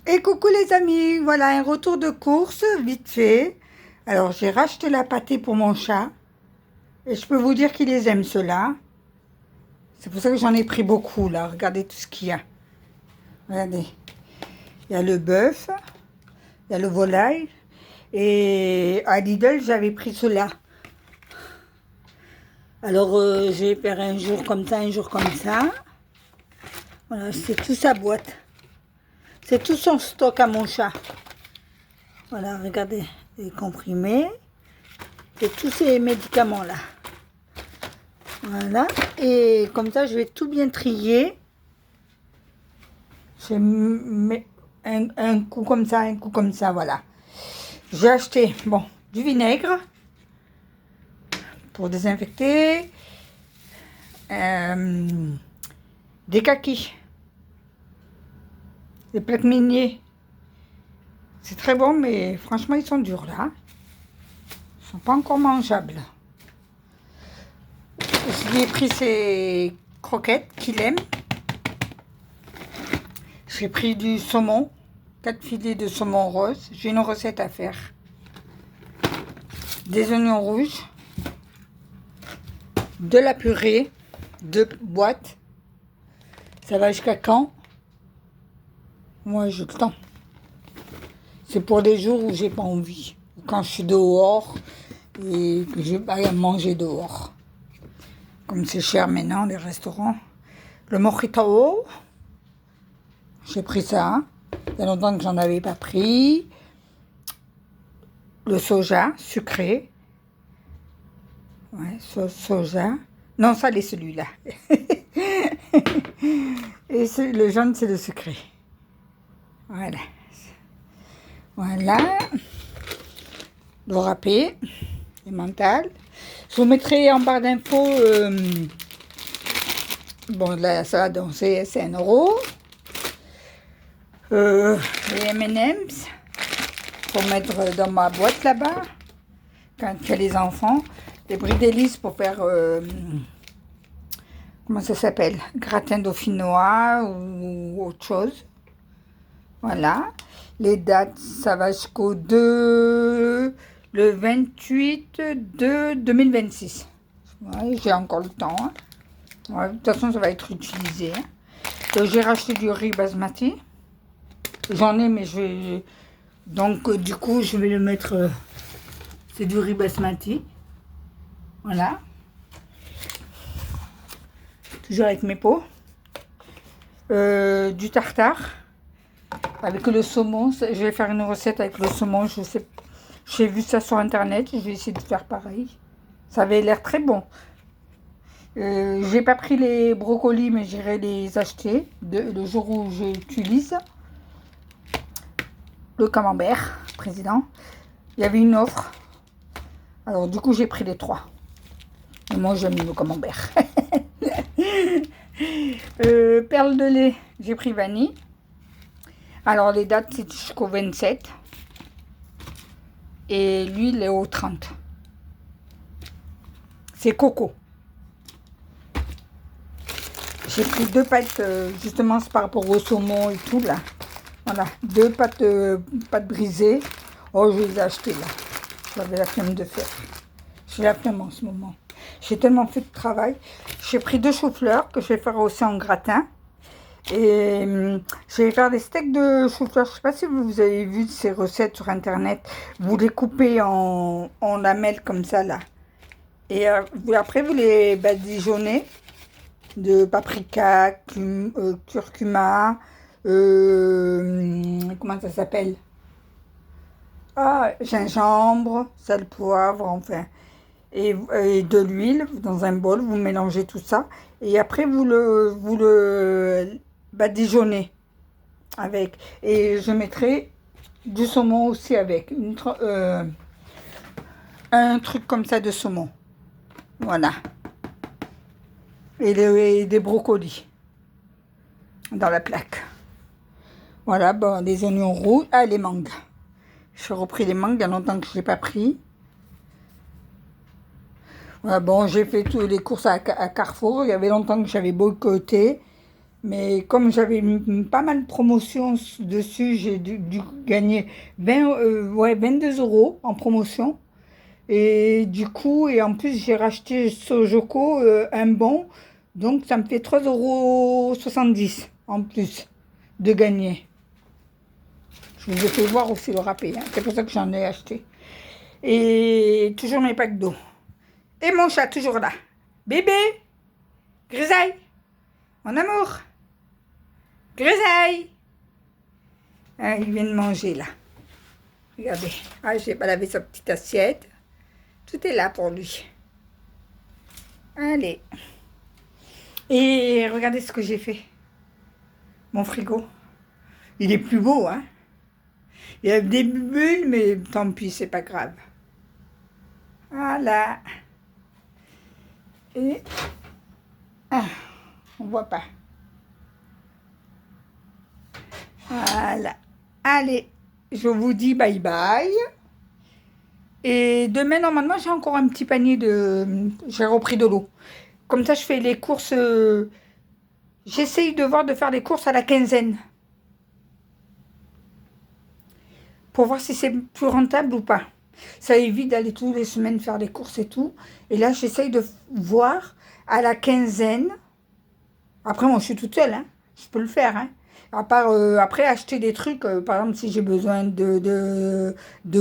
Et coucou les amis, voilà un retour de course vite fait. Alors j'ai racheté la pâtée pour mon chat et je peux vous dire qu'il les aime ceux-là. C'est pour ça que j'en ai pris beaucoup là, regardez tout ce qu'il y a. Regardez, il y a le bœuf, il y a le volaille et à Lidl j'avais pris ceux-là. Alors je vais faire un jour comme ça, un jour comme ça. Voilà, c'est tout sa boîte. C'est tout son stock à mon chat. Voilà, regardez, les comprimés et tous ces médicaments-là. Voilà, et comme ça, je vais tout bien trier. Je mets un coup comme ça, un coup comme ça, voilà. J'ai acheté, bon, du vinaigre pour désinfecter, des kakis, des plaques miniers. C'est très bon, mais franchement, ils sont durs là. Ils sont pas encore mangeables. Je lui ai pris ces croquettes qu'il aime. J'ai pris du saumon, 4 filets de saumon rose. J'ai une recette à faire. Des oignons rouges, de la purée, 2 boîtes. Ça va jusqu'à quand? Moi, j'ai le temps. C'est pour des jours où j'ai pas envie. Quand je suis dehors et que je vais pas manger dehors. Comme c'est cher maintenant, les restaurants. Le mojito, j'ai pris ça. Il y a longtemps que j'en avais pas pris. Le soja sucré. Ouais, soja. Non, ça, c'est celui-là. Et le jaune, c'est le sucré. Voilà. Voilà. Le râpé, le mental. Je vous mettrai en barre d'infos. Bon, là, ça, donc c'est 1 €. Les M&M's. Pour mettre dans ma boîte là-bas. Quand il y a les enfants. Les bris d'hélice pour faire. Comment ça s'appelle? Gratin dauphinois ou autre chose. Voilà. Les dates, ça va jusqu'au le 28 de 2026. Ouais, j'ai encore le temps. Hein. Ouais, de toute façon, ça va être utilisé. Hein. Donc, j'ai racheté du riz basmati. J'en ai, mais je vais... Donc, du coup, je vais le mettre... c'est du riz basmati. Voilà. Toujours avec mes pots. Du tartare. Avec le saumon. Je vais faire une recette avec le saumon. Je sais, j'ai vu ça sur internet. Je vais essayer de faire pareil. Ça avait l'air très bon. J'ai pas pris les brocolis, mais j'irai les acheter le jour où j'utilise. Le camembert, président. Il y avait une offre. Alors du coup, j'ai pris les 3. Et moi, j'aime le camembert. Perles de lait, j'ai pris vanille. Alors les dates, c'est jusqu'au 27. Et l'huile est au 30. C'est coco. J'ai pris 2 pâtes, justement, c'est par rapport au saumon et tout, là. Voilà, 2 pâtes brisées. Oh, je les ai achetées, là. J'avais la flemme de faire. J'ai la flemme en ce moment. J'ai tellement fait de travail. J'ai pris 2 choux-fleurs que je vais faire aussi en gratin. Et je vais faire des steaks de choux-fleurs. Je ne sais pas si vous avez vu ces recettes sur internet. Vous les coupez en lamelles comme ça là. Et après vous les badigeonnez de paprika, curcuma, comment ça s'appelle? Ah, gingembre, sel, poivre, enfin. Et de l'huile dans un bol, vous mélangez tout ça. Et après vous le badigeonnez avec. Et je mettrai du saumon aussi avec. Un truc comme ça de saumon. Voilà. Et des brocolis dans la plaque. Voilà, bon, les oignons rouges. Ah, les mangues. J'ai repris les mangues, il y a longtemps que je ne l'ai pas pris. Voilà, bon, j'ai fait toutes les courses à Carrefour. Il y avait longtemps que j'avais boycotté. Mais comme j'avais pas mal de promotions dessus, j'ai dû gagner 20, ouais, 22 euros en promotion. Et du coup, et en plus, j'ai racheté Sojoko un bon. Donc, ça me fait 3,70 € en plus de gagner. Je vous ai fait voir aussi le râpé, hein. C'est pour ça que j'en ai acheté. Et toujours mes packs d'eau. Et mon chat, toujours là. Bébé, Grisaille, mon amour, Grisaille. Ah, il vient de manger là. Regardez. Ah, j'ai pas lavé sa petite assiette. Tout est là pour lui. Allez. Et regardez ce que j'ai fait. Mon frigo. Il est plus beau, hein. Il y a des bulles, mais tant pis, c'est pas grave. Voilà. Et... Ah, on voit pas. Voilà. Allez, je vous dis bye bye. Et demain, normalement, j'ai encore un petit panier de... J'ai repris de l'eau. Comme ça, je fais les courses... J'essaye de voir de faire les courses à la quinzaine. Pour voir si c'est plus rentable ou pas. Ça évite d'aller toutes les semaines faire les courses et tout. Et là, j'essaye de voir à la quinzaine. Après, moi, je suis toute seule, hein. Je peux le faire, hein. À part, après, acheter des trucs. Par exemple, si j'ai besoin de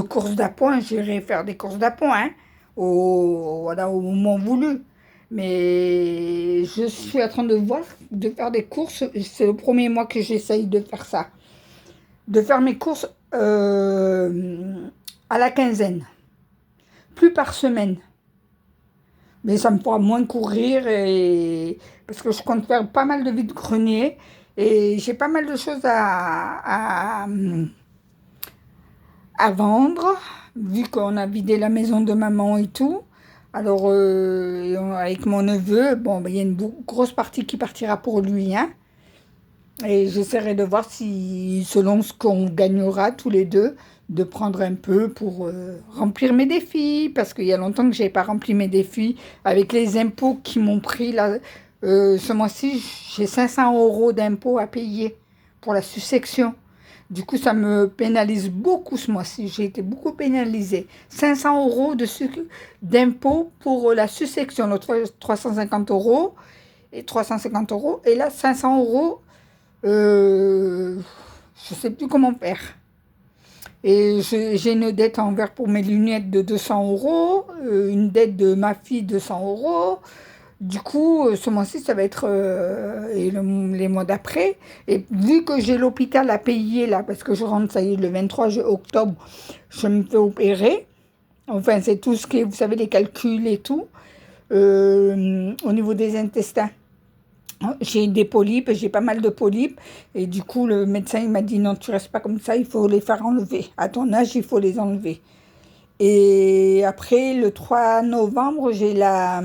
courses d'appoint, j'irai faire des courses d'appoint, hein. Voilà, au moment voulu. Mais je suis en train de voir, de faire des courses. C'est le premier mois que j'essaye de faire ça. De faire mes courses à la quinzaine. Plus par semaine. Mais ça me fera moins courir parce que je compte faire pas mal de vide-grenier et j'ai pas mal de choses à vendre, vu qu'on a vidé la maison de maman et tout. Alors, avec mon neveu, bon, il y a une grosse partie qui partira pour lui, hein. Et j'essaierai de voir si, selon ce qu'on gagnera tous les deux, de prendre un peu pour remplir mes défis, parce qu'il y a longtemps que je n'avais pas rempli mes défis. Avec les impôts qui m'ont pris, là, ce mois-ci, j'ai 500 € d'impôts à payer pour la sussection. Du coup, ça me pénalise beaucoup ce mois-ci. J'ai été beaucoup pénalisée. 500 € d'impôts pour la sussection. L'autre fois, 350 € et 350 €. Et là, 500 €. Je ne sais plus comment faire. Et j'ai une dette envers pour mes lunettes de 200 €, une dette de ma fille de 100 €. Du coup, ce mois-ci, ça va être et les mois d'après. Et vu que j'ai l'hôpital à payer là, parce que je rentre, ça y est, le 23 octobre, je me fais opérer. Enfin, c'est tout ce qui est, vous savez, les calculs et tout, au niveau des intestins. J'ai des polypes, j'ai pas mal de polypes. Et du coup, le médecin, il m'a dit, non, tu restes pas comme ça, il faut les faire enlever. À ton âge, il faut les enlever. Et après, le 3 novembre, j'ai la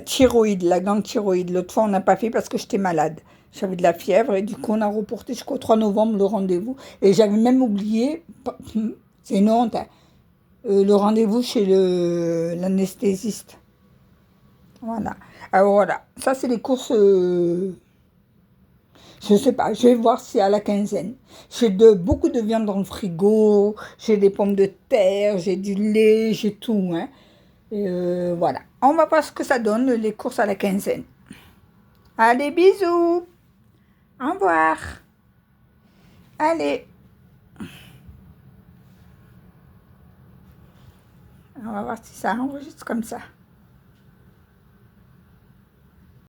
thyroïde, la glande thyroïde. L'autre fois, on n'a pas fait parce que j'étais malade. J'avais de la fièvre et du coup, on a reporté jusqu'au 3 novembre le rendez-vous. Et j'avais même oublié, c'est une honte, hein, le rendez-vous chez l'anesthésiste. Voilà. Alors voilà, ça c'est les courses, je sais pas, je vais voir si à la quinzaine. J'ai beaucoup de viande dans le frigo, j'ai des pommes de terre, j'ai du lait, j'ai tout, hein. Et voilà, on va voir ce que ça donne, les courses à la quinzaine. Allez, bisous, au revoir. Allez, on va voir si ça enregistre comme ça.